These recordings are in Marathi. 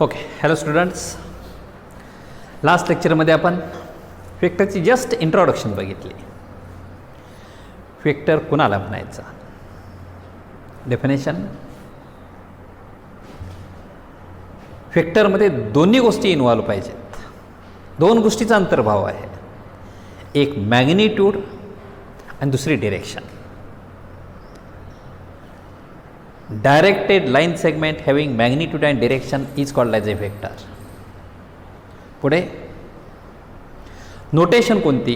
Okay, hello students. लास्ट लेक्चरमध्ये आपण वेक्टरची जस्ट इंट्रोडक्शन बघितली. वेक्टर कुणाला म्हणायचा, डेफिनेशन. वेक्टरमध्ये दोन्ही गोष्टी इन्व्हॉल्व पाहिजेत. दोन गोष्टीचा अंतर्भाव आहे, एक मॅग्निट्यूड आणि दुसरी direction. Directed line segment having magnitude and direction is called as a vector. पुढे नोटेशन कोणती,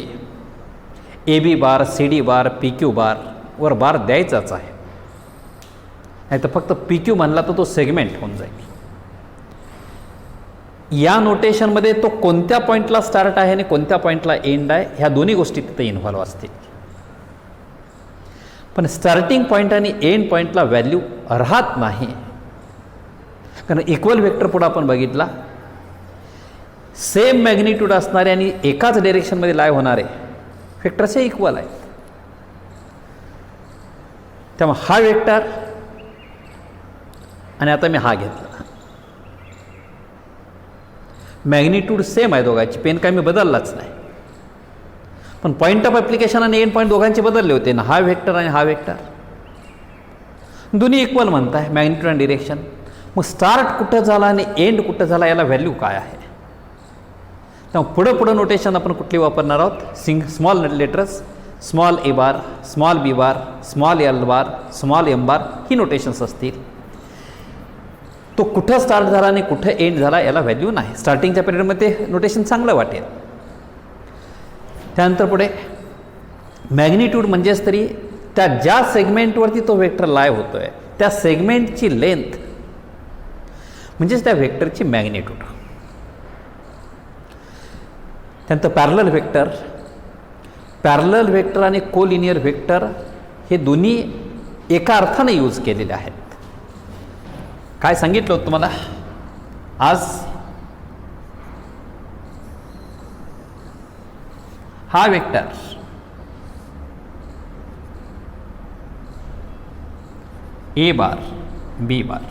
A B bar, C D bar, P Q bar वर बार द्यायचाच आहे, नाही तर फक्त पी क्यू म्हणला तर तो सेगमेंट होऊन जाईल. या नोटेशनमध्ये तो कोणत्या पॉईंटला स्टार्ट आहे आणि कोणत्या पॉईंटला एंड आहे ह्या दोन्ही गोष्टी तिथे इन्व्हॉल्व असतील. पण स्टार्टिंग पॉईंट आणि एंड पॉईंटला व्हॅल्यू राहत नाही, कारण इक्वल वेक्टर पुढे आपण बघितला, सेम मॅग्निट्यूड असणारे आणि एकाच डायरेक्शनमध्ये लाय होणारे वेक्टरचे इक्वल आहेत. त्यामुळे हा वेक्टर आणि आता मी हा घेतला, मॅग्निट्यूड सेम आहे दोघांची, पेन काय मी बदललाच नाही, पण पॉईंट ऑफ ॲप्लिकेशन आणि एंड पॉईंट दोघांचे बदलले होते ना. हा वेक्टर आणि हा वेक्टर दोन्ही इक्वल म्हणताय, मॅग्निट्यूड आणि डिरेक्शन. मग स्टार्ट कुठं झाला आणि एंड कुठं झाला याला व्हॅल्यू काय आहे. तेव्हा पुढं नोटेशन आपण कुठली वापरणार आहोत, small letters, small A bar, small B bar, small L bar, small M bar ही नोटेशन्स असतील. तो कुठं स्टार्ट झाला आणि कुठं एंड झाला याला व्हॅल्यू नाही. स्टार्टिंगच्या पिरियडमध्ये नोटेशन चांगलं वाटेल. त्यानंतर पुढे मॅग्निट्यूड म्हणजेच तरी त्या ज्या सेगमेंटवरती तो वेक्टर लाय होतो आहे त्या सेगमेंटची लेंथ म्हणजेच त्या वेक्टरची मॅग्निट्यूड. त्यानंतर पॅरलल वेक्टर आणि कोलिनियर वेक्टर हे दोन्ही एका अर्थाने यूज केलेले आहेत. काय सांगितलं होतं तुम्हाला आज, हा vector A bar B bar,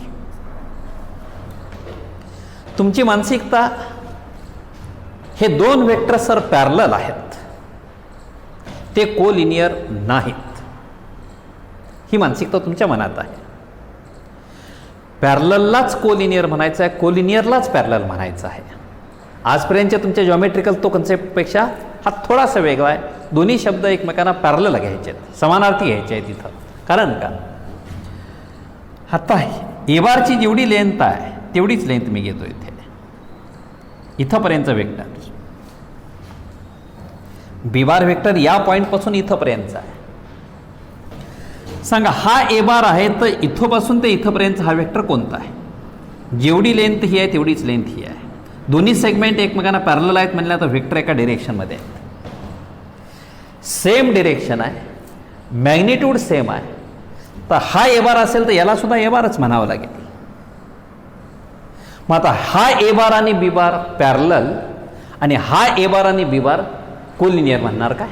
तुमची मानसिकता हे दोन वेक्टर सर पॅरलल आहेत, ते कोलिनियर नाहीत, ही मानसिकता तुमच्या मनात आहे. पॅरलललाच कोलिनियर म्हणायचं आहे, कोलिनियरलाच पॅरलल म्हणायचं आहे. आजपर्यंतच्या तुमच्या जॉमेट्रिकल तो कन्सेप्टपेक्षा हा थोडासा वेगळा आहे. दोन्ही शब्द एकमेकांना पॅरलल घ्यायचे आहेत, समानार्थी घ्यायचे आहेत इथं. कारण का, आता ए बारची जेवढी लेंथ आहे तेवढीच लेंथ मी घेतो इथे, इथंपर्यंतचं वेक्टर. बी बार वेक्टर या पॉईंटपासून इथंपर्यंतचा आहे. सांगा, हा ए बार आहे तर इथंपासून ते इथंपर्यंत हा वेक्टर कोणता आहे. जेवढी लेंथ ही आहे तेवढीच लेंथ ही आहे. दोन्ही सेगमेंट एकमेकांना पॅरलल आहेत म्हणल्या तर वेक्टर एका डिरेक्शनमध्ये आहेत, सेम डिरेक्शन आहे, मॅग्निट्यूड सेम आहे. तर हा ए बार असेल तर याला सुद्धा ए बारच म्हणावं लागेल. मग आता हा ए बार आणि बी बार पॅरलल आणि हा ए बार आणि बी बार कोलिनियर म्हणणार काय.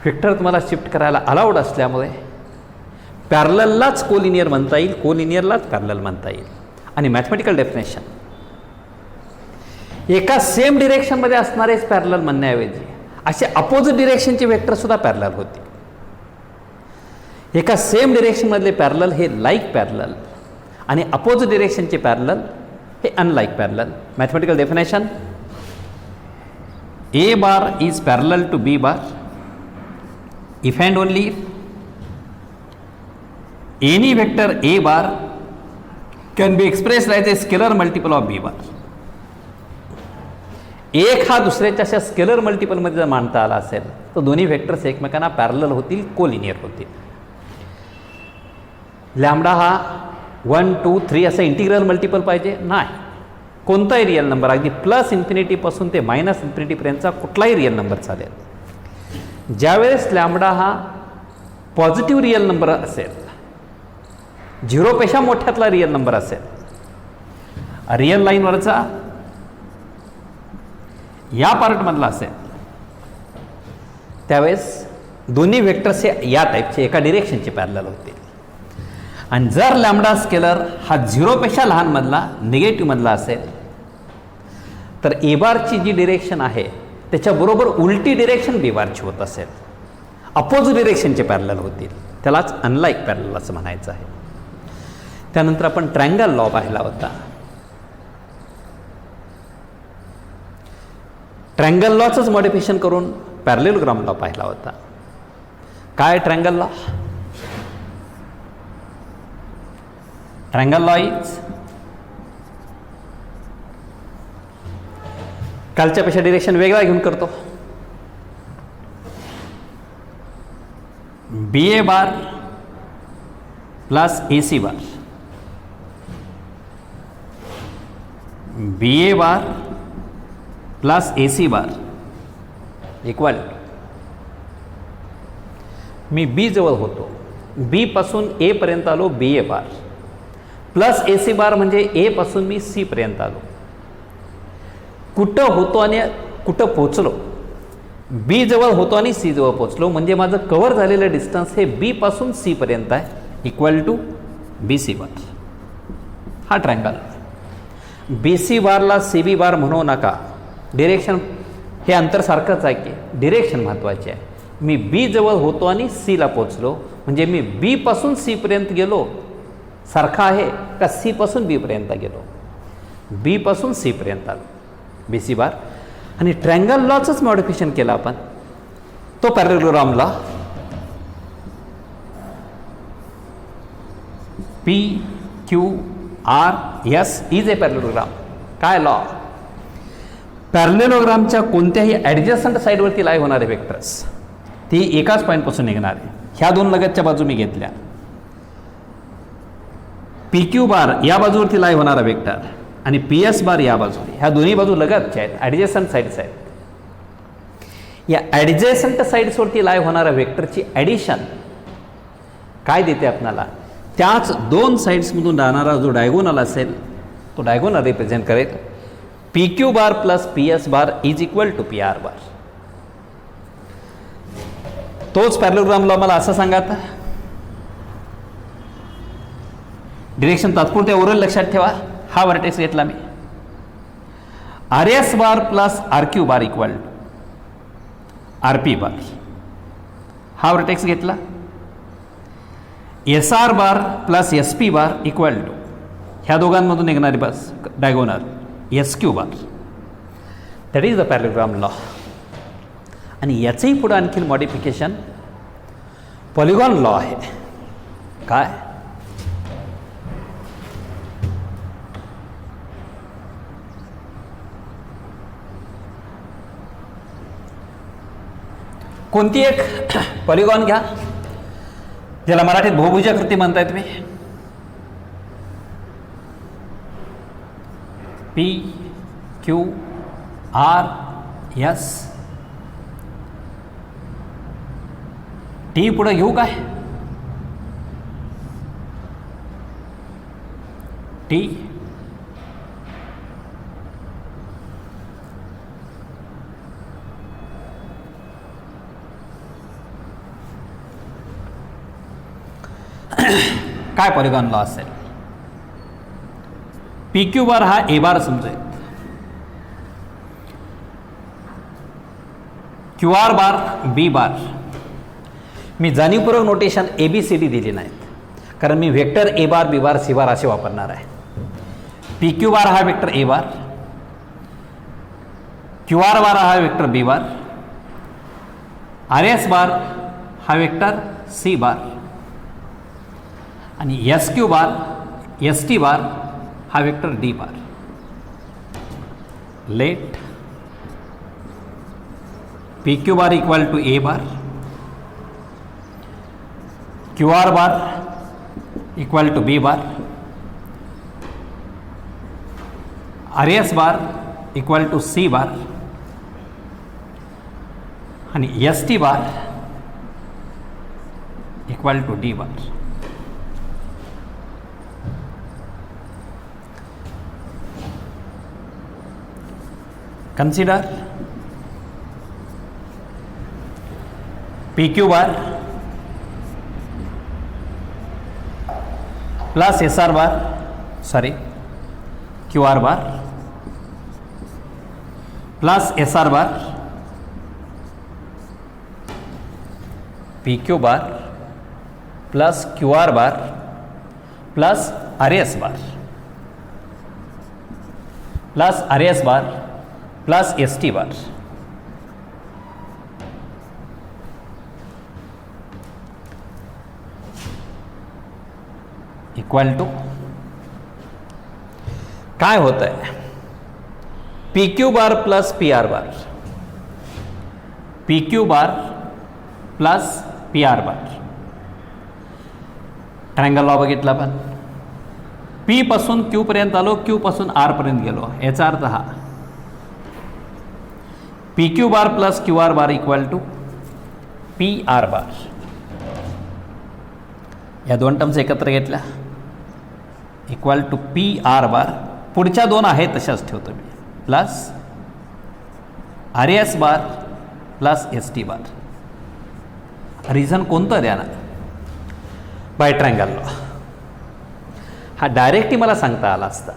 वेक्टर तुम्हाला शिफ्ट करायला अलाउड असल्यामुळे पॅरलललाच कोलिनियर म्हणता येईल, कोलिनियरलाच पॅरलल म्हणता येईल. आणि मॅथमॅटिकल डेफिनेशन, एका सेम डिरेक्शनमध्ये असणारेच पॅरलल म्हणण्याऐवजी असे अपोजिट डिरेक्शनचे वेक्टर सुद्धा पॅरलल होते. एका सेम डिरेक्शनमधले पॅरलल हे लाईक पॅरलल आणि अपोजिट डिरेक्शनचे पॅरलल हे unlike parallel. Mathematical definition, A bar is parallel to B bar if and only if any vector a bar can be expressed as a scalar multiple of b bar. एक हा दुसऱ्याच्या अशा स्केलर मल्टिपलमध्ये जर मांडता आला असेल तर दोन्ही वेक्टर्स एकमेकांना पॅरलल होतील, कोलिनियर होतील. लॅम्बडा हा 1 2 3 असं इंटिग्रल मल्टिपल पाहिजे नाही, कोणताही रिअल नंबर, अगदी प्लस इन्फिनिटीपासून ते मायनस इन्फिनिटीपर्यंतचा कुठलाही रिअल नंबर चालेल. ज्यावेळेस लॅम्बडा हा पॉझिटिव्ह रिअल नंबर असेल, 0पेक्षा मोठ्यातला रिअल नंबर असेल, रिअल लाईनवरचा या पार्टमधला असेल, त्यावेळेस दोन्ही वेक्टर्स हे या टाईपचे एका डिरेक्शनचे पॅरलल होतील. आणि जर लॅम्बडा स्केलर हा 0पेक्षा लहान मधला निगेटिव्ह मधला असेल तर ए बारची जी डिरेक्शन आहे त्याच्याबरोबर उलटी डिरेक्शन बी बारची होत असेल, अपोजिट डिरेक्शनचे पॅरलल होतील, त्यालाच अनलाईक पॅरलल असं म्हणायचं आहे. त्यानंतर आपण ट्रायंगल लॉ पाहिला होता. ट्रायंगल लॉचंच मॉडिफिकेशन करून पॅरलेलोग्राम लॉ पाहिला होता. काय triangle law? Triangle law is कालच्यापेक्षा डिरेक्शन वेगळा घेऊन करतो. B A bar plus A C bar, B A bar plus A C bar equal, मी बी जवळ होतो, बी पासून ए पर्यंत आलो, बी A bar plus A C बार म्हणजे ए पासून मी सी पर्यंत आलो. कुठं होतो आणि कुठं पोचलो? बी जवळ होतो आणि सी जवळ पोचलो, म्हणजे माझं कव्हर झालेलं डिस्टन्स हे बी पासून सी पर्यंत आहे, इक्वल टू बी सी बार. हा ट्रायंगल. बी सी बारला सी बी बार म्हणू नका, डिरेक्शन हे अंतर सारखंच आहे की डिरेक्शन महत्त्वाची आहे. मी बी जवळ होतो आणि सीला पोचलो, म्हणजे मी बी पासून सी पर्यंत गेलो सारखा आहे का सी पासून बी पर्यंत गेलो? बी पासून सी पर्यंत आलो, बी सी बार. आणि ट्रायंगल लॉचंच मॉडिफिकेशन केलं आपण, तो parallelogram law. P Q R S is a parallelogram. काय लॉ? पॅरलेलोग्रामच्या कोणत्याही ॲडजस्टंट साईडवरती लाई होणारे वेक्टर्स ती एकाच पॉईंटपासून निघणार आहे. ह्या दोन लगतच्या बाजू मी घेतल्या, पी क्यू बार या बाजूवरती लाई होणारा वेक्टर आणि पी एस बार या बाजूने, ह्या दोन्ही बाजू लगतच्या आहेत, ॲडजस्टंट साईड्स आहेत. या ॲडजस्टंट साईड्सवरती लाई होणाऱ्या वेक्टरची ॲडिशन काय देते आपणाला? त्याच दोन साईड्समधून राहणारा जो डायगोनल असेल तो डायगोनल रिप्रेझेंट करेल. P Q bar plus P S bar is equal to P R bar. तोच पॅरलेलोग्राम लॉ मला असं सांगा आता, डिरेक्शन तात्पुरत्या उरेल लक्षात ठेवा. हा वर्टेक्स घेतला मी, R S bar plus R Q bar equal to R P bar. हा वर्टेक्स घेतला, S R bar plus S P bar equal to ह्या दोघांमधून निघणारी बस diagonal S Q bar. That is the parallelogram law. आणि याचंही पुढं आणखी मॉडिफिकेशन पॉलिगॉन लॉ आहे. काय? कोणती एक पॉलिगॉन घ्या, ज्याला मराठीत बहुभुजाकृती म्हणताय तुम्ही. P Q R S, T पुढे घेऊ काय? टी काय पॉलिगॉन लॉ असेल? पी क्यू बार हा ए बार समजेल, क्यू आर बार बी बार. मी जाणीवपूर्वक notation A B C D दिली नाहीत, कारण मी vector A bar B bar C बार असे वापरणार आहे. पी क्यू बार हा vector A bar, Q R bar हा vector B bar, R S bar हा वेक्टर सी बार आणि S Q bar S T bar हा vector D bar. Let P Q bar equal to A bar, Q R bar equal to B bar, R S bar equal to C bar आणि S T bar equal to D bar. Consider PQ bar plus S R bar sorry Q R bar plus S R bar P Q bar plus Q R bar plus R S bar plus R S bar plus S T bar equal to काय होत आहे P Q bar plus P R bar P Q bar plus P R bar triangle law बघितला आपण पी पासून क्यू पर्यंत आलो क्यू पासून आर पर्यंत गेलो याचा अर्थ हा P Q bar plus Q R bar equal to P R bar या दोन टर्म्स एकत्र घेतल्या equal to P R bar पुढच्या दोन आहेत तशाच ठेवतो मी plus R S bar plus S T bar reason कोणतं द्या ना बाय ट्रायंगल लॉ हा डायरेक्टली मला सांगता आला असता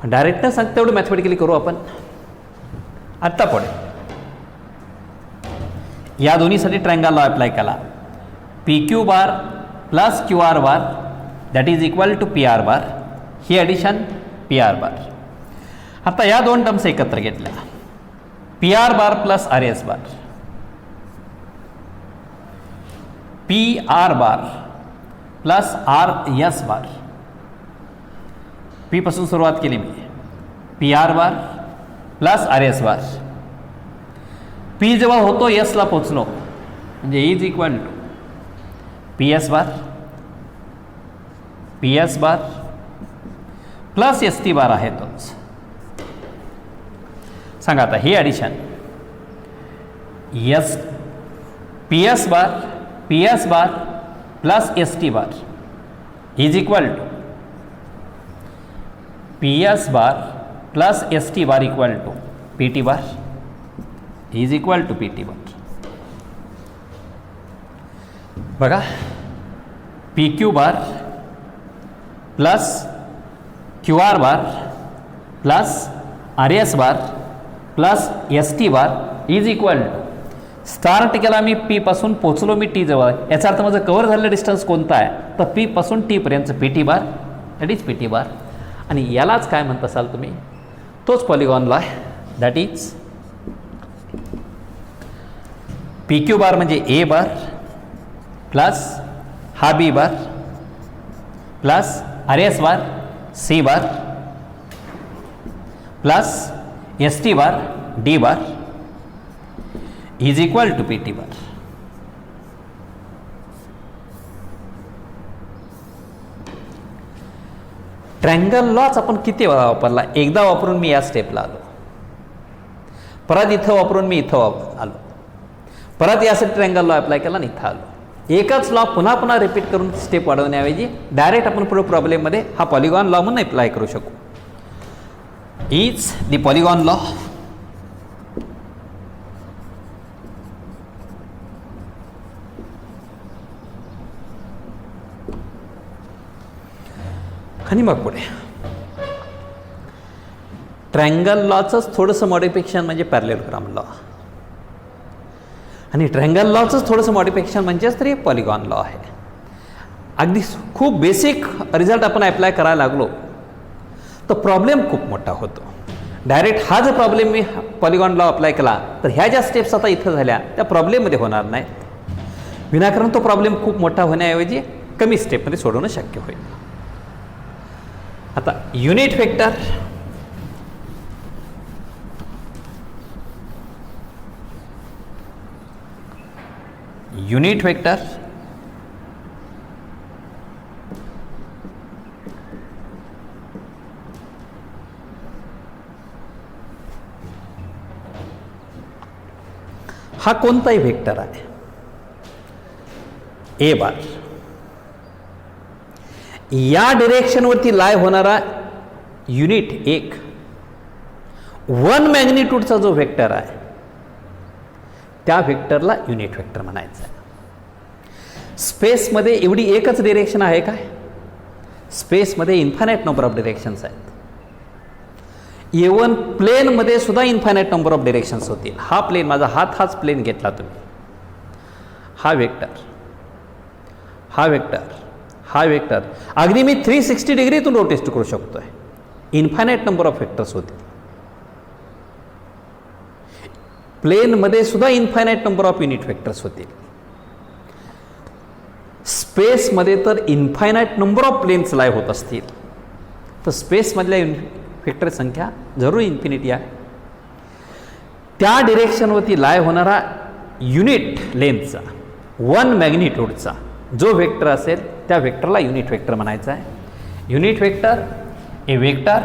पण डायरेक्ट न सांगता एवढं मॅथमॅटिकली करू आपण आत्ता पुढे या दोन्हीसाठी ट्रायंगल लॉ अप्लाय केला P Q bar plus Q R bar that is equal to P R bar ही ॲडिशन पी आर बार आता या दोन टर्म्स एकत्र घेतल्या P R bar plus R S bar P R bar plus R S bar P पासून सुरुवात केली मी P R bar plus R S bar P जेव्हा होतो एसला पोचलो म्हणजे is equal to P S bar plus S T bar आहे तोच सांगा आता हे addition S P S bar plus S T bar is equal to P S bar plus S T bar equal to P T bar is equal to P T bar बघा P Q bar plus Q R bar plus R S bar plus S T bar is equal to start केला मी पी पासून पोचलो मी टी जवळ याचा अर्थ माझं कव्हर झालेलं डिस्टन्स कोणता आहे तर पी पासून टी पर्यंत P T bar that is P T bar आणि यालाच काय म्हणत असाल तुम्ही तोच पॉलिगॉन लॉ आहे that is P Q bar म्हणजे ए बार प्लस हा B bar plus R S bar C bar plus S T bar D bar is equal to P T bar triangle लॉच आपण किती वेळा वापरला एकदा वापरून मी या स्टेपला आलो परत इथं वापरून मी इथं आलो परत यासाठी ट्रायंगल लॉ अप्लाय केला आणि इथं आलो एकच लॉ पुन्हा पुन्हा रिपीट करून स्टेप वाढवण्याऐवजी डायरेक्ट आपण पुढे प्रॉब्लेममध्ये हा पॉलिगॉन लॉ म्हणून अप्लाय करू शकू इज द पॉलिगॉन लॉ आणि मग पुढे ट्रायंगल लॉचंच थोडंसं मॉडिफिकेशन म्हणजे पॅरलेलोग्राम लॉ आणि ट्रायंगल लॉचंच थोडंसं मॉडिफिकेशन म्हणजेच तरी पॉलिगॉन लॉ आहे अगदी खूप बेसिक रिझल्ट आपण अप्लाय करायला लागलो तर प्रॉब्लेम खूप मोठा होतो डायरेक्ट हा जर प्रॉब्लेम मी पॉलिगॉन लॉ अप्लाय केला तर ह्या ज्या स्टेप्स आता इथं झाल्या त्या प्रॉब्लेममध्ये होणार नाहीत विनाकारण तो प्रॉब्लेम खूप मोठा होण्याऐवजी कमी स्टेपमध्ये सोडवणं शक्य होईल आता युनिट वेक्टर हा कोणताही वेक्टर आहे ए बार या डिरेक्शनवरती लाय होणारा युनिट एक वन मॅग्निट्यूडचा जो वेक्टर आहे त्या वेक्टरला युनिट वेक्टर म्हणायचं आहे स्पेसमध्ये एवढी एकच डिरेक्शन आहे काय? स्पेसमध्ये इन्फायनाईट नंबर ऑफ डिरेक्शन्स आहेत. इवन प्लेनमध्ये सुद्धा इन्फायनाईट नंबर ऑफ डिरेक्शन्स होतील. हा प्लेन, माझा हाच प्लेन घेतला तुम्ही, हा वेक्टर, हा वेक्टर, हा वेक्टर, अगदी मी 360 डिग्रीतून रोटेट करू शकतोय. इन्फायनाईट नंबर ऑफ वेक्टर्स होतील. प्लेनमध्ये सुद्धा infinite number of unit vectors होतील. स्पेसमध्ये तर इन्फायनाईट नंबर ऑफ प्लेन्स लाय होत असतील, तर स्पेसमधल्या वेक्टर संख्या जरूर इन्फिनिटी आहे. त्या डिरेक्शनवरती लाय होणारा युनिट लेंथचा, वन मॅग्निट्यूडचा जो वेक्टर असेल त्या वेक्टरला युनिट वेक्टर म्हणायचा आहे. Unit vector, A vector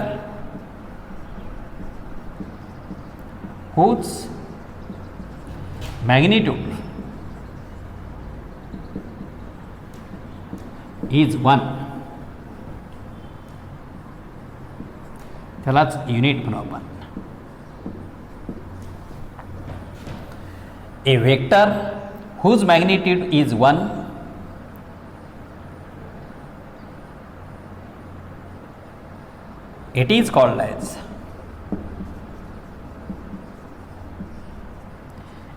whose magnitude is 1, त्यालाच युनिट म्हणू आपण. ए vector whose magnitude is 1 it is called as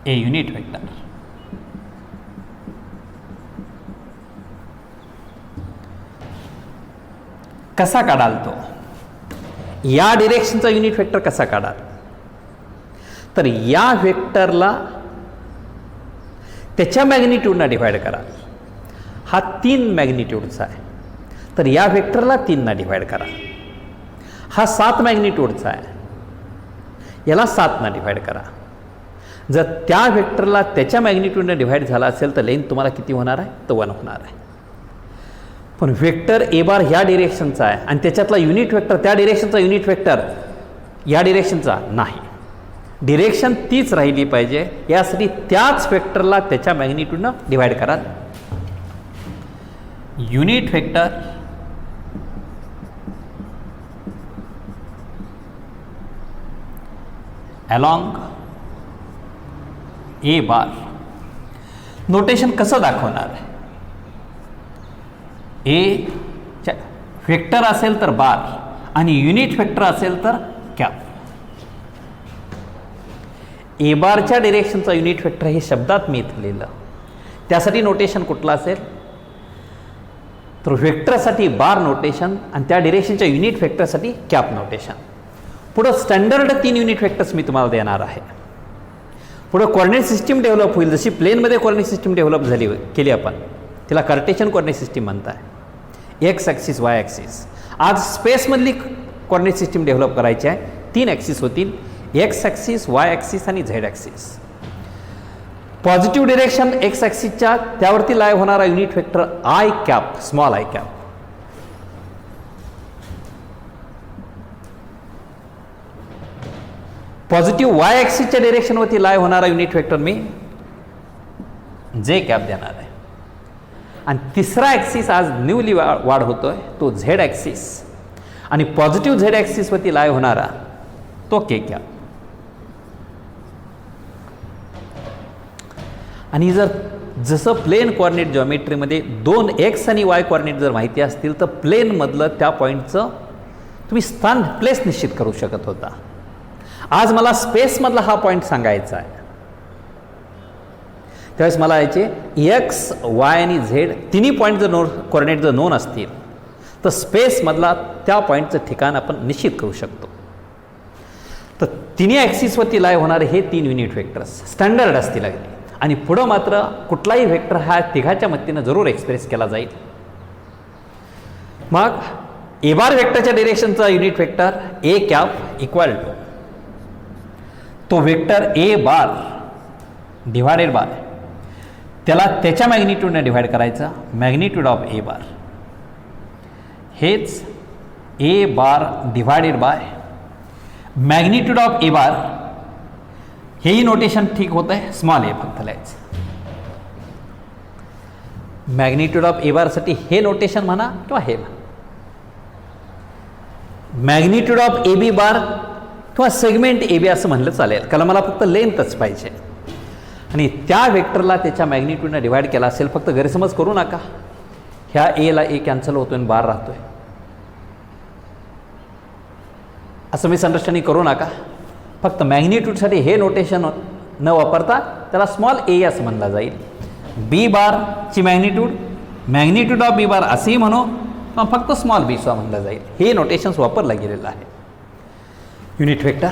a unit vector. कसा काढाल तो? या डिरेक्शनचा युनिट वेक्टर कसा काढाल? तर या वेक्टरला त्याच्या मॅग्निट्यूडना डिवाइड कराल. हा 3 मॅग्निट्यूडचा आहे, तर या वेक्टरला 3 ना डिवाइड करा. हा 7 मॅग्निट्यूडचा आहे, याला 7 ना डिवाइड करा. जर त्या वेक्टरला त्याच्या मॅग्निट्यूडने डिवाइड झाला असेल तर लेंथ तुम्हाला किती होणार आहे? तर 1 होणार आहे. पण वेक्टर ए बार ह्या डिरेक्शनचा आहे आणि त्याच्यातला युनिट वेक्टर त्या डिरेक्शनचा युनिट वेक्टर या डिरेक्शनचा नाही. डिरेक्शन तीच राहिली पाहिजे, यासाठी त्याच वेक्टरला त्याच्या मॅग्निट्यूडनं डिवाइड करा. युनिट वेक्टर अलॉंग ए बार. नोटेशन कसं दाखवणार आहे? ए वेक्टर असेल तर बार आणि युनिट वेक्टर असेल तर कॅप. ए बारच्या डिरेक्शनचा युनिट वेक्टर हे शब्दात मी इथं लिहिलं. त्यासाठी नोटेशन कुठलं असेल? तर वेक्टरसाठी बार नोटेशन आणि त्या डिरेक्शनच्या युनिट वेक्टरसाठी कॅप नोटेशन. पुढं स्टँडर्ड 3 युनिट वेक्टर्स मी तुम्हाला देणार आहे. पुढं कोऑर्डिनेट सिस्टीम डेव्हलप होईल. जशी प्लेनमध्ये कोऑर्डिनेट सिस्टीम डेव्हलप केली आपण, तिला कार्टेशियन कोऑर्डिनेट सिस्टीम म्हणताय. X axis, Y axis. आज स्पेसमधली कोऑर्डिनेट सिस्टीम डेव्हलप करायची आहे. 3 ॲक्सिस होतील, एक्स ॲक्सिस, वाय ॲक्सिस आणि Z axis. Positive direction X ॲक्सिसच्या त्यावरती लाय होणारा unit vector I cap, small I cap. Positive Y ॲक्सिसच्या डिरेक्शनवरती लाय होणारा युनिट वेक्टर मी जे कॅप देणार आहे. आणि तिसरा ॲक्सिस आज न्यूली वाढ होतोय तो झेड ॲक्सिस, आणि पॉझिटिव्ह झेड ॲक्सिसवरती लाय होणारा तो के कॅप. आणि जसं प्लेन कोऑर्डिनेट जॉमेट्रीमध्ये 2 एक्स आणि वाय कोऑर्डिनेट जर माहिती असतील तर प्लेनमधलं त्या पॉईंटचं तुम्ही स्थान, प्लेस निश्चित करू शकत होता. आज मला स्पेसमधला हा पॉईंट सांगायचा आहे, त्यावेळेस मला याचे एक्स, वाय आणि झेड तिन्ही पॉईंट जर कोऑर्डिनेट जर नोन असतील तर स्पेसमधला त्या पॉईंटचं ठिकाण आपण निश्चित करू शकतो. तर तिन्ही ॲक्सिसवरती लाय होणारे हे 3 युनिट वेक्टर्स स्टँडर्ड असतील अगदी. आणि पुढं मात्र कुठलाही वेक्टर हा तिघाच्या मदतीनं जरूर एक्सप्रेस केला जाईल. मग ए बार वेक्टरच्या डिरेक्शनचा unit vector A cap equal to तो vector A bar divided by त्याला त्याच्या मॅग्निट्यूडने डिवाइड करायचा, मॅग्निट्यूड ऑफ ए बार. हेच A bar divided by magnitude of A bar. हेही नोटेशन ठीक होत आहे, स्मॉल ए फक्त लिहायचं. मॅग्निट्यूड ऑफ ए बारसाठी हे नोटेशन म्हणा किंवा हे म्हणा. मॅग्निट्यूड ऑफ ए बी बार किंवा सेगमेंट ए बी असं म्हणलं चालेल, कारण मला फक्त लेंथच पाहिजे. आणि त्या वेक्टरला त्याच्या मॅग्निट्यूडने डिवाइड केला असेल. फक्त गैरसमज करू नका, ह्या एला ए कॅन्सल होतोय आणि बार राहतोय असं मिसअंडरस्टँडिंग करू नका. फक्त मॅग्निट्यूडसाठी हे नोटेशन न वापरता त्याला स्मॉल ए असं म्हणला जाईल. बी बारची मॅग्निट्यूड ऑफ बी बार असेही म्हणू किंवा फक्त स्मॉल बी असं म्हणलं जाईल. हे नोटेशन्स वापरलं गेलेलं आहे. युनिट वेक्टर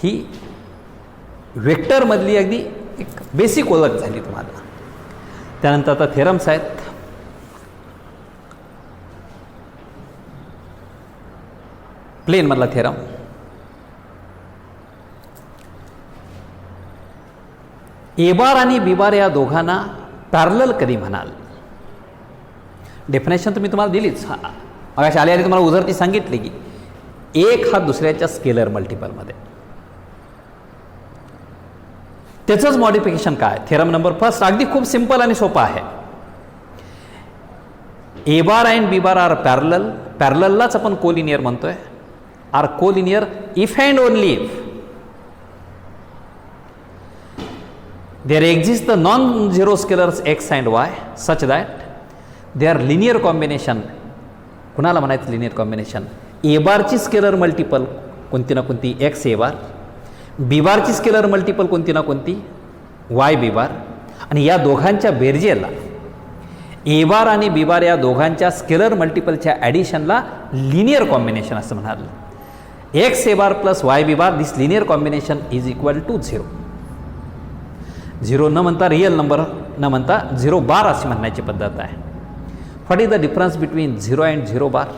ही वेक्टरमधली अगदी एक बेसिक ओळख झाली तुम्हाला. त्यानंतर आता थेरम्स आहेत. प्लेनमधला थेरम, ए बार आणि बी बार या दोघांना पॅरलल कधी म्हणाल. डेफिनेशन तुम्ही तुम्हाला दिलीच. मगाशी आली तुम्हाला उजरती सांगितली की एक हा दुसऱ्याच्या स्केलर मल्टिपलमध्ये. त्याचंच मॉडिफिकेशन काय. थेरम नंबर फर्स्ट अगदी खूप सिंपल आणि सोपा आहे. A bar and B bar are parallel. पॅरलललाच आपण कोलिनियर म्हणतोय. Are collinear if and only if there exist the non-zero scalars x and y such that they are linear combination. कुणाला म्हणायचं लिनियर कॉम्बिनेशन. ए बारची स्केलर मल्टिपल कोणती ना कोणती एक्स ए बार, बी बारची स्केलर मल्टिपल कोणती ना कोणती वाय बी बार, आणि या दोघांच्या बेरजेला ए बार आणि बी बार या दोघांच्या स्केलर मल्टिपलच्या ॲडिशनला लिनियर कॉम्बिनेशन असं म्हणाल. X A bar plus Y B bar this linear combination is equal to 0. 0 न म्हणता रिअल नंबर न म्हणता 0 बार अशी म्हणण्याची पद्धत आहे. What is the difference between 0 and 0 बार.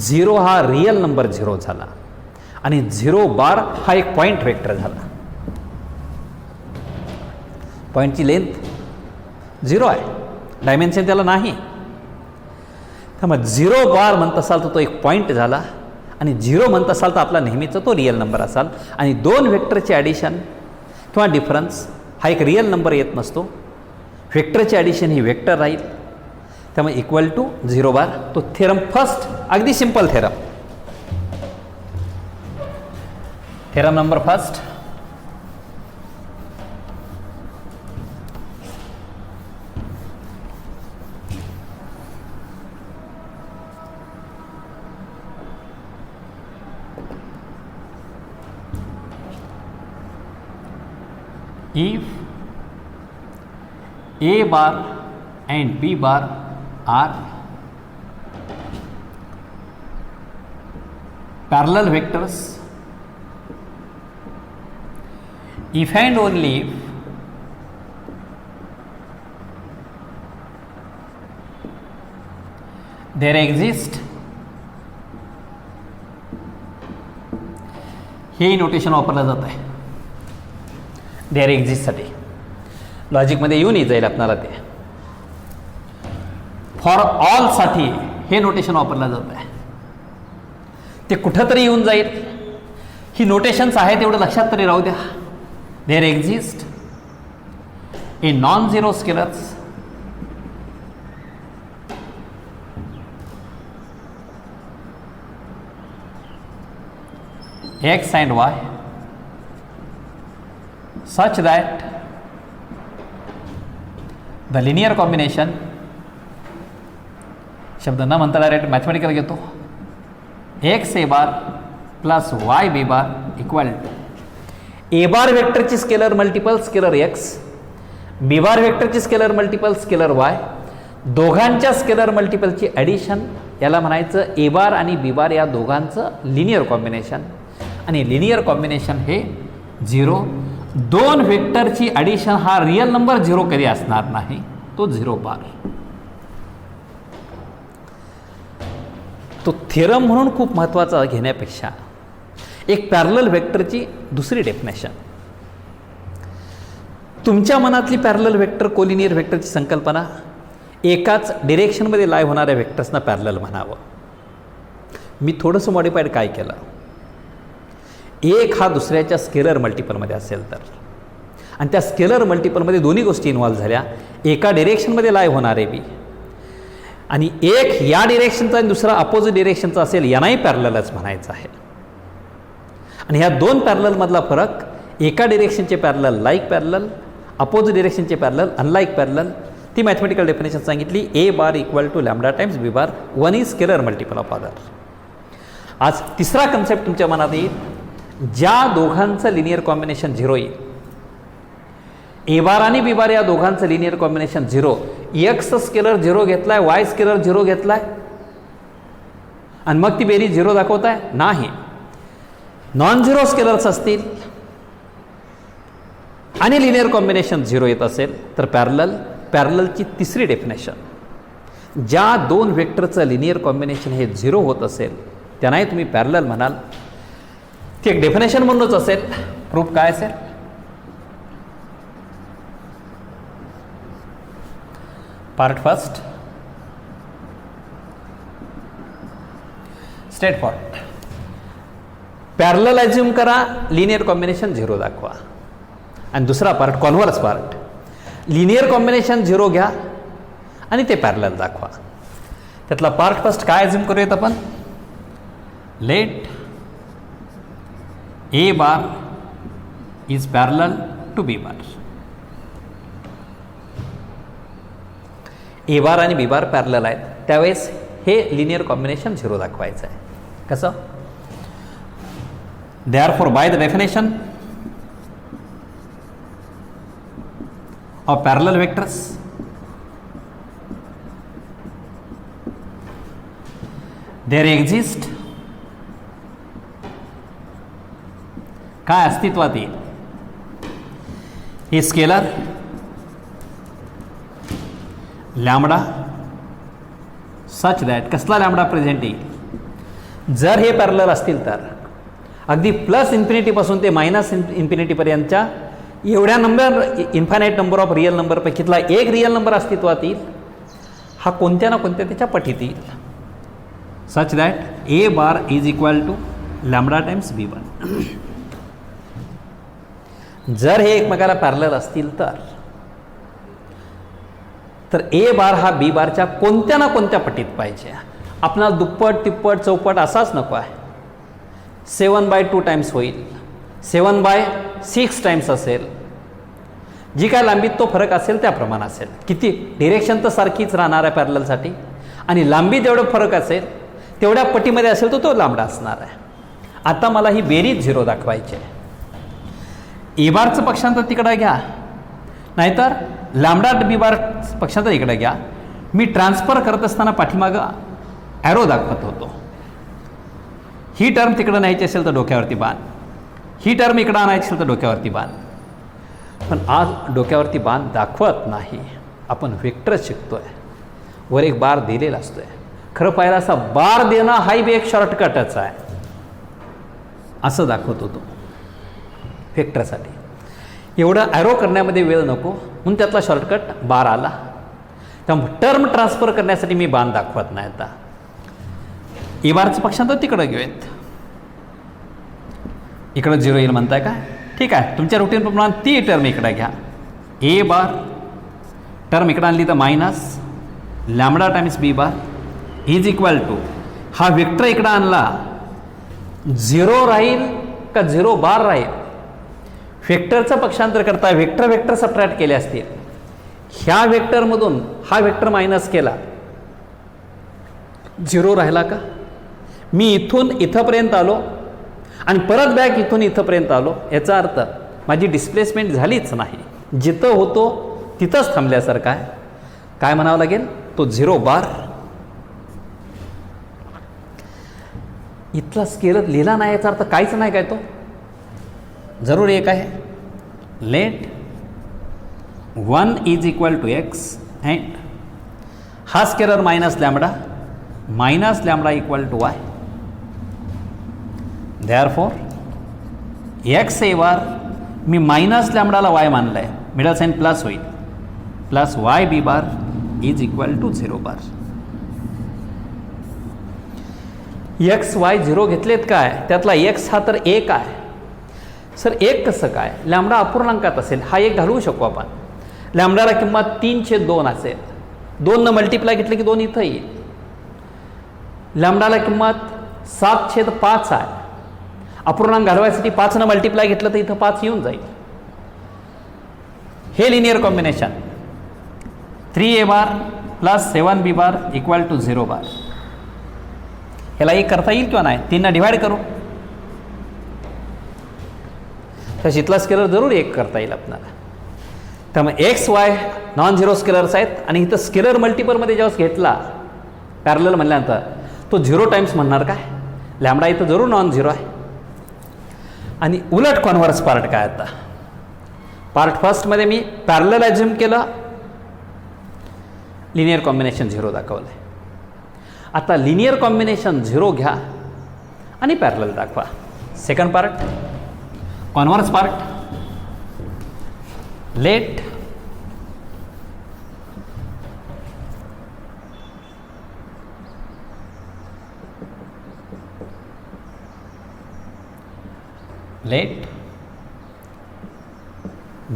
0 हा रिअल नंबर 0 झाला आणि 0 बार हा एक पॉईंट वेक्टर झाला. पॉईंटची लेंथ 0 आहे, डायमेन्शन त्याला नाही. त्यामुळे 0 बार म्हणत असाल तर तो एक पॉईंट झाला आणि 0 म्हणत असाल तर आपला नेहमीचा तो रिअल नंबर असाल. आणि दोन वेक्टरचे ॲडिशन किंवा डिफरन्स हा एक रिअल नंबर येत नसतो. वेक्टरची ॲडिशन ही वेक्टर राहील. त्यामुळे इक्वल टू 0 बार. तो थेरम फर्स्ट अगदी simple theorem. Theorem number first, if a bar and b bar are parallel vectors, if and only if there exist, हे नोटेशन वापरलं जात आहे देअर एक्झिस्टसाठी. लॉजिकमध्ये येऊन जाईल आपल्याला ते. फॉर ऑलसाठी हे नोटेशन वापरलं जात आहे. ते कुठंतरी येऊन जाईल. ही नोटेशन्स आहेत एवढं लक्षात तरी राहू द्या. There exist a non zero scalars x and y such that the linear combination, शब्द न म्हणता डायरेक्ट मॅथमॅटिकल घेतो, x A bar plus Y B bar equal to A bar वेक्टरची scalar multiple scalar x, b bar वेक्टरची स्केलर मल्टिपल स्केलर वाय, दोघांच्या स्केलर मल्टिपलची ॲडिशन, याला म्हणायचं ए बार आणि बी बार या दोघांचं लिनियर कॉम्बिनेशन. आणि लिनियर कॉम्बिनेशन हे 0. दोन वेक्टरची ॲडिशन हा रिअल नंबर 0 कधी असणार नाही, तो 0 बार. तो थेरम म्हणून खूप महत्त्वाचा घेण्यापेक्षा एक पॅरलल वेक्टरची दुसरी डेफिनेशन. तुमच्या मनातली पॅरलल वेक्टर कोलिनियर वेक्टरची संकल्पना एकाच डिरेक्शनमध्ये लाय होणाऱ्या वेक्टर्सना पॅरलल म्हणावं. मी थोडंसं मॉडिफाईड काय केलं, एक हा दुसऱ्याच्या स्केलर मल्टिपलमध्ये असेल तर, आणि त्या स्केलर मल्टिपलमध्ये दोन्ही गोष्टी इन्व्हॉल्व झाल्या, एका डिरेक्शनमध्ये लाय होणारे बी आणि एक या डिरेक्शनचा आणि दुसरा अपोजिट डिरेक्शनचा असेल, यांनाही पॅरललच म्हणायचं आहे. आणि ह्या दोन पॅरललमधला फरक एका डिरेक्शनचे पॅरलल लाईक पॅरलल, अपोजिट डिरेक्शनचे पॅरलल अनलाईक पॅरलल, ती मॅथमॅटिकल डेफिनेशन सांगितली. A bar equal to lambda times B bar, one is scalar multiple of other. आज तिसरा कन्सेप्ट तुमच्या मनात येईल, ज्या दोघांचं लिनियर कॉम्बिनेशन 0 येईल, ए बार आणि बी बार या दोघांचं लिनियर कॉम्बिनेशन 0, एक्स स्केलर 0 घेतलाय, वाय स्केलर 0 घेतलाय आणि मग ती बेरीज 0 दाखवताय नाही. नॉन झिरो स्केलर्स असतील आणि लिनियर कॉम्बिनेशन 0 येत असेल तर पॅरललची तिसरी डेफिनेशन, ज्या दोन वेक्टरचं लिनियर कॉम्बिनेशन हे 0 होत असेल त्यांनाही तुम्ही पॅरलल म्हणाल. ती एक डेफिनेशन म्हणूनच असेल. प्रूफ काय असेल? Part first, straight forward. Parallel assume करा, लिनियर कॉम्बिनेशन 0 दाखवा. आणि दुसरा part, converse part, linear combination 0 घ्या आणि ते पॅरलल दाखवा. त्यातला पार्ट फर्स्ट काय अज्युम करूयात आपण? Let a bar is parallel to B bar. A bar आणि बी बार पॅरलल आहेत, त्यावेळेस हे लिनियर कॉम्बिनेशन 0 दाखवायचं आहे. कसं? Therefore by the definition of parallel vectors, there exist, काय अस्तित्वात येईल? हे स्केलर लॅम्बडा सच दॅट, कसला लॅम्बडा प्रेझेंट येईल? जर हे पॅरलल असतील तर अगदी प्लस इन्फिनिटीपासून ते मायनस इन्फिनिटीपर्यंतच्या एवढ्या number, infinite number of real नंबरपैकीतला एक रिअल नंबर अस्तित्वात येईल. हा कोणत्या ना कोणत्या त्याच्या पटीत येईल. Such that A bar is equal to lambda times B one. जर हे एकमेकाला पॅरलल असतील तर ए बार हा बी बारच्या कोणत्या ना कोणत्या पटीत पाहिजे. आपणाला दुप्पट, तिप्पट, चौपट असाच नको आहे. 7/2 टाइम्स होईल, 7/6 टाइम्स असेल. जी काय लांबीत तो फरक असेल त्याप्रमाणे असेल. किती डिरेक्शन तर सारखीच राहणार आहे पॅरललसाठी, आणि लांबी जेवढं फरक असेल तेवढ्या पटीमध्ये असेल तर तो लांबडा असणार आहे. आता मला ही बेरीज 0 दाखवायची आहे. ए बारचं पक्षांतर तिकडं घ्या, नाहीतर लॅम्बडा बी बार पक्षांतर इकडे घ्या. मी ट्रान्सफर करत असताना पाठीमागं ॲरो दाखवत होतो. ही टर्म तिकडं न्यायची असेल तर डोक्यावरती बाण, ही टर्म इकडं आणायची असेल तर डोक्यावरती बाण. पण आज डोक्यावरती बाण दाखवत नाही, आपण वेक्टर शिकतोय. वर एक बार दिलेला असतोय. खरं पाहिलं असा बार देणं हाही बी एक शॉर्टकटच आहे, असं दाखवत होतो वेक्टरसाठी. एवढं ॲरो करण्यामध्ये वेळ नको म्हणून त्यातला शॉर्टकट बार आला. त्यामुळे टर्म ट्रान्सफर करण्यासाठी मी बाण दाखवत नाही. आता ए बारचं पक्षांतर तिकडं घेऊयात. इकडं 0 येईल म्हणताय काय? ठीक आहे, तुमच्या रुटीनप्रमाणे ती टर्म इकडं घ्या. ए बार टर्म इकडं आणली तर minus lambda times B bar is equal to, हा वेक्टर इकडं आणला 0 राहील का 0 बार राहील? वेक्टरचं पक्षांतर करता वेक्टर सबट्रॅक्ट केले असतील. ह्या वेक्टरमधून हा वेक्टर मायनस केला, 0 राहिला का? मी इथून इथंपर्यंत आलो आणि परत बॅक इथून इथंपर्यंत आलो, याचा अर्थ माझी डिस्प्लेसमेंट झालीच नाही. जिथं होतो तिथंच थांबल्यासारखं आहे. काय म्हणावं लागेल? तो 0 बार. इथला स्केलर लिहिला नाही याचा अर्थ काहीच नाही काय? तो जरूर एक आहे. Let 1 is equal to x and हा scalar minus lambda equal to y. Therefore x A bar मी मायनस लॅम्बडाला वाय मानलाय, मिडल साईन प्लस होईल, plus Y B bar is equal to 0 bar. X y 0 घेतलेत काय? त्यातला एक्स हा तर 1 आहे. सर 1 कसं काय? लॅम्बडा अपूर्णांकात असेल, हा 1 घालवू शकू आपण. लॅम्बडाला किंमत 3/2 असेल, 2 न मल्टिप्लाय घेतलं की 2 इथं येईल. लॅम्बडाला किंमत 7/5 आहे अपूर्णांक घालवायसाठी 5 मल्टिप्लाय घेतलं तर इथं 5 येऊन जाईल. हे linear combination 3a bar plus 7b bar equal to 0 bar. ह्याला एक करता येईल किंवा नाही? 3 डिवाइड करू तर इथला स्केलर जरूर एक करता येईल आपल्याला. त्यामुळे x Y non zero scalars आहेत आणि इथं स्केलर मल्टिपलमध्ये जेव्हा घेतला पॅरलल म्हणल्यानंतर तो 0 टाइम्स म्हणणार काय? लॅमडा इथं जरूर नॉन झिरो आहे. आणि उलट कॉन्व्हर्स पार्ट काय? आता पार्ट फर्स्टमध्ये मी पॅरलल ॲझ्युम केलं, लिनियर कॉम्बिनेशन 0 दाखवलं आहे. आता लिनियर कॉम्बिनेशन 0 घ्या आणि पॅरलल दाखवा. Second part converse part. Let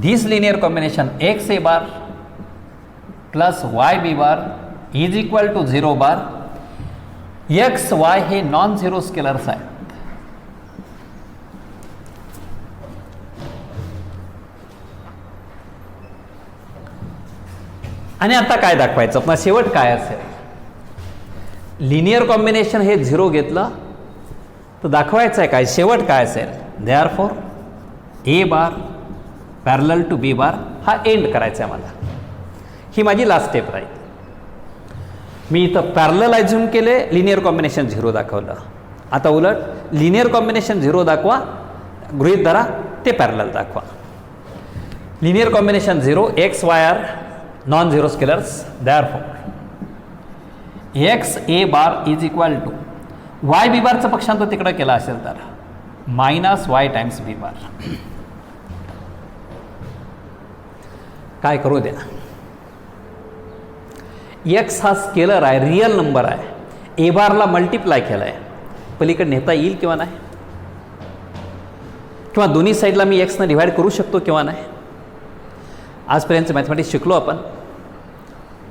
this linear combination x a bar plus y b bar is equal to 0 bar. x y हे नॉन झिरो स्केलर्स आहेत. आणि आता काय दाखवायचं? आपला शेवट काय असेल? लिनियर कॉम्बिनेशन हे 0 घेतलं तर दाखवायचं आहे काय? शेवट काय असेल? Therefore A bar parallel to B bar हा एंड करायचा आहे मला. ही माझी लास्ट स्टेप राहील. मी इथं पॅरलल ॲझ्युम केले, लिनियर कॉम्बिनेशन 0 दाखवलं. आता उलट लिनियर कॉम्बिनेशन 0 दाखवा, गृहीत धरा ते पॅरलल दाखवा. Linear combination 0 x y are non zero scalars. Therefore x A bar is equal to y b बारचं पक्षांतर तिकडं केला असेल तर मायनस वाय टाइम्स बी बार. काय करू द्या? एक्स हा स्केलर आहे, रियल नंबर आहे. ए बारला मल्टिप्लाय केला आहे, पलीकडे नेता येईल किंवा नाही? किंवा दोन्ही साईडला मी एक्सनं डिवाइड करू शकतो किंवा नाही? आजपर्यंत मॅथमॅटिक्स शिकलो आपण.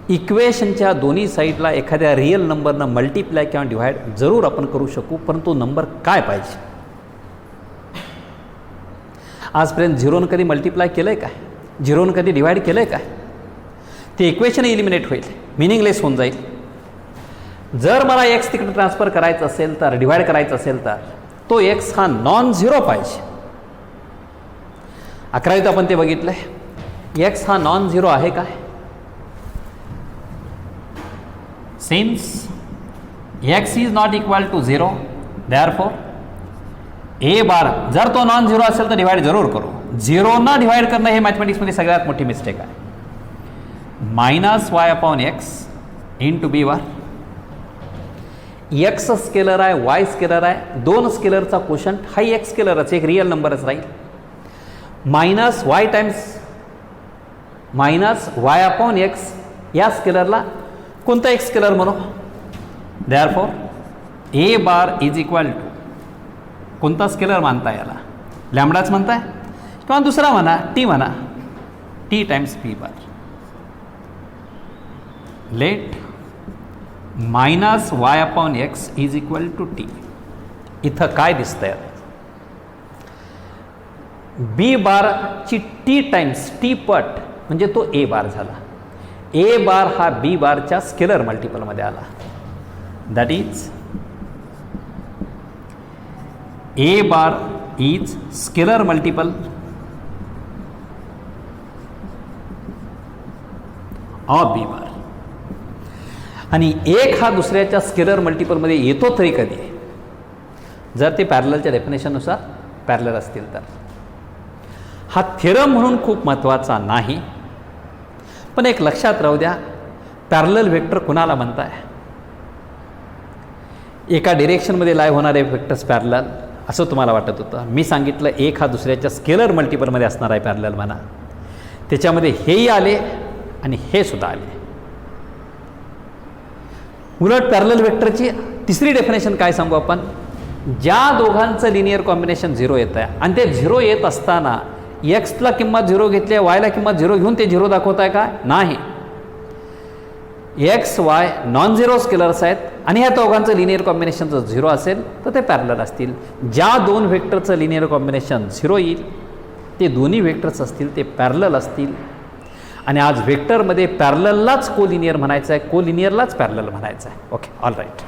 इक्वेशनच्या दोन्ही साईडला एखाद्या रियल नंबरनं मल्टिप्लाय किंवा डिवाइड जरूर आपण करू शकू, परंतु नंबर काय पाहिजे? आजपर्यंत 0 कधी मल्टिप्लाय केलं आहे काय? 0 कधी डिवाइड केलं आहे काय? ते इक्वेशन इलिमिनेट होईल, मिनिंगलेस होऊन जाईल. जर मला एक्स तिकडे ट्रान्सफर करायचं असेल तर, डिवाइड करायचं असेल तर तो एक्स हा नॉन झिरो पाहिजे. 11वीत आपण ते बघितलं आहे. एक्स हा नॉन झिरो आहे काय? Since x is not equal to 0 therefore A bar जर तो नॉन झिरो असेल तर डिवाइड जरूर करू. 0 न डिवाइड करणं हे मॅथमॅटिक्समध्ये सगळ्यात मोठी मिस्टेक आहे. Minus Y upon X into बी बार. एक्स स्केलर आहे, वाय स्केलर आहे. 2 स्केलरचा क्वोशंट हा एक स्केलरच, एक रियल नंबरच राहील. Minus Y times minus Y upon X या स्केलरला कोणता एक स्केलर म्हणू? Therefore A bar is equal to कोणता स्केलर मानताय याला? लॅम्बडाच म्हणताय किंवा दुसरा म्हणा, टी म्हणा, T times P bar. Let minus Y upon X is equal to T. इथं काय दिसतंय? बी बारची टी टाइम्स टी पट म्हणजे तो ए बार झाला. ए बार हा बी बारच्या स्केलर मल्टिपलमध्ये आला. That is A bar is scalar multiple of B bar. आणि एक हा दुसऱ्याच्या स्केलर मल्टिपलमध्ये येतो तरी कधी? जर ते पॅरललच्या डेफिनेशननुसार पॅरलल असतील तर. हा थेरम म्हणून खूप महत्त्वाचा नाही, पण एक लक्षात राहू द्या, पॅरलल वेक्टर कुणाला म्हणताय? एका डिरेक्शनमध्ये लाईव्ह होणारे वेक्टर्स पॅरलल असं तुम्हाला वाटत होतं. मी सांगितलं एक हा दुसऱ्याच्या स्केलर मल्टिपलमध्ये असणार आहे पॅरलल म्हणा. त्याच्यामध्ये हेही आले आणि हे सुद्धा आले. उलट पॅरलल वेक्टरची तिसरी डेफिनेशन काय सांगू आपण? ज्या दोघांचं लिनियर कॉम्बिनेशन 0 येत आहे आणि ते 0 येत असताना एक्सला किंमत 0 घेतली आहे, वायला किंमत 0 घेऊन ते 0 दाखवत आहे का? नाही. X Y non zero scalars आहेत आणि ह्या दोघांचं लिनियर कॉम्बिनेशन जर झिरो असेल तर ते पॅरलल असतील. ज्या दोन व्हेक्टरचं लिनियर कॉम्बिनेशन झिरो येईल ते दोन्ही व्हेक्टर्स असतील ते पॅरलल असतील. आणि आज व्हेक्टरमध्ये पॅरलललाच कोलिनियर म्हणायचं आहे, कोलिनियरलाच पॅरलल म्हणायचं आहे. Okay, all right.